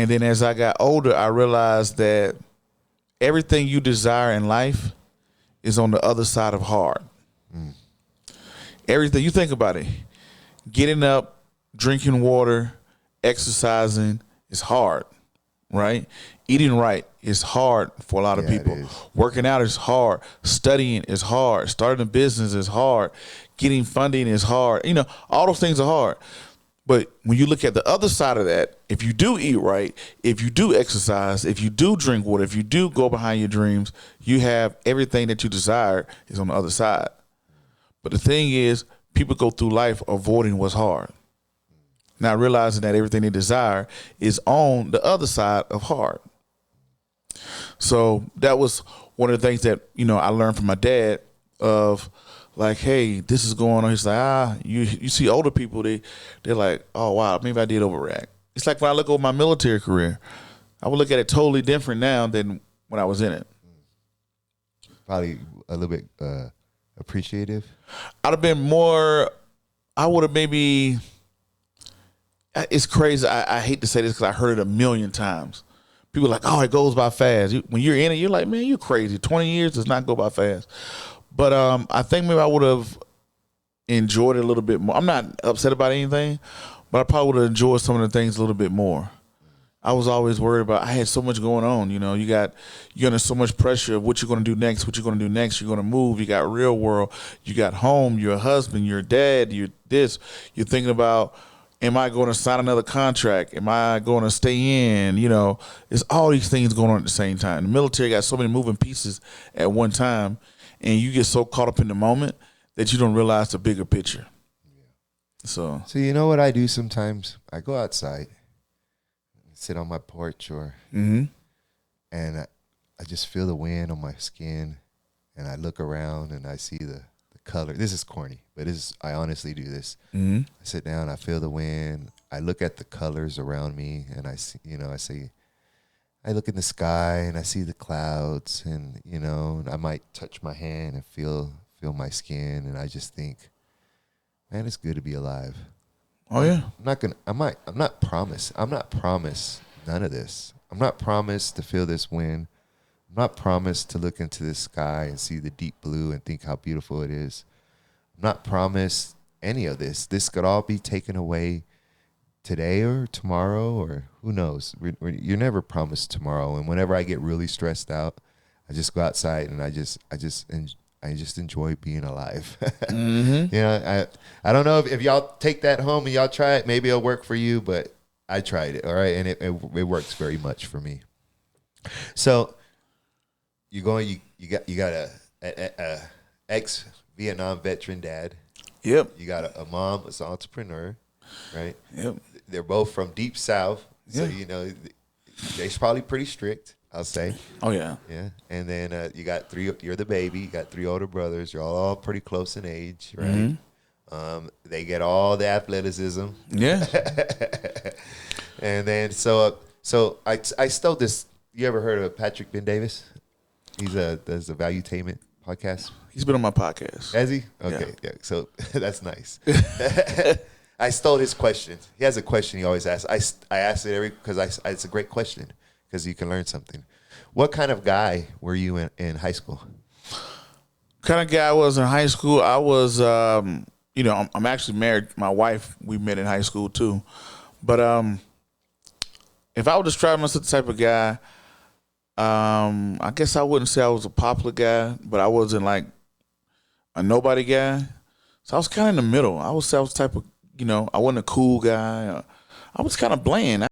And then as I got older, I realized that everything you desire in life is on the other side of hard. Everything, you think about it, getting up, drinking water, exercising is hard, right? Eating right is hard for a lot of people. Working out is hard. Studying is hard. Starting a business is hard. Getting funding is hard. You know, all those things are hard. But when you look at the other side of that, if you do eat right, if you do exercise, if you do drink water, if you do go behind your dreams, you have everything that you desire is on the other side. But the thing is, people go through life avoiding what's hard, not realizing that everything they desire is on the other side of hard. So that was one of the things that, you know, I learned from my dad of like, hey, this is going on. He's like, you see older people, they're like, oh, wow, maybe I did overreact. It's like when I look over my military career, I would look at it totally different now than when I was in it. Probably a little bit appreciative. I'd have been more, I would have maybe, it's crazy. I hate to say this because I heard it a million times. People are like, oh, it goes by fast. When you're in it, you're like, man, you're crazy. 20 years does not go by fast. But I think maybe I would have enjoyed it a little bit more. I'm not upset about anything, but I probably would have enjoyed some of the things a little bit more. I was always worried about, I had so much going on. You know, you're under so much pressure of what you're going to do next, what you're going to do next. You're going to move. You got real world. You got home. You're a husband. You're a dad. You're this. You're thinking about, am I going to sign another contract? Am I going to stay in? You know, it's all these things going on at the same time. The military got so many moving pieces at one time, and you get so caught up in the moment that you don't realize the bigger picture. So you know what I do sometimes? I go outside, sit on my porch, and I just feel the wind on my skin, and I look around and I see the color. This is corny, but I honestly do this. I sit down, I feel the wind, I look at the colors around me, and I see, I look in the sky and I see the clouds, and I might touch my hand and feel my skin, and I just think, man, it's good to be alive. Oh yeah. I'm not promised none of this. I'm not promised to feel this wind. I'm not promised to look into the sky and see the deep blue and think how beautiful it is. I'm not promised any of this. This could all be taken away today or tomorrow, or who knows. You're never promised tomorrow. And whenever I get really stressed out, I just go outside and I just enjoy being alive. I don't know if y'all take that home and y'all try it. Maybe it'll work for you, but I tried it, all right, and it works very much for me. So you got a ex-Vietnam veteran dad. Yep. You got a mom that's an entrepreneur, right? Yep. They're both from deep south, so they're probably pretty strict, I'll say. Oh yeah. Yeah. And then you got you're the baby, you got three older brothers, you're all pretty close in age, right? They get all the athleticism. Yeah. And then so I stole this. You ever heard of Patrick Ben-Davis? Does a Valuetainment podcast. He's been on my podcast. Has he? Okay, yeah. So that's nice. I stole his question. He has a question he always asks. I ask it because it's a great question because you can learn something. What kind of guy were you in high school? Kind of guy I was in high school. I was, I'm actually married. My wife, we met in high school too. But if I would describe myself the type of guy, I guess I wouldn't say I was a popular guy, but I wasn't like a nobody guy. So I was kind of in the middle. I was the type of, I wasn't a cool guy. I was kind of bland.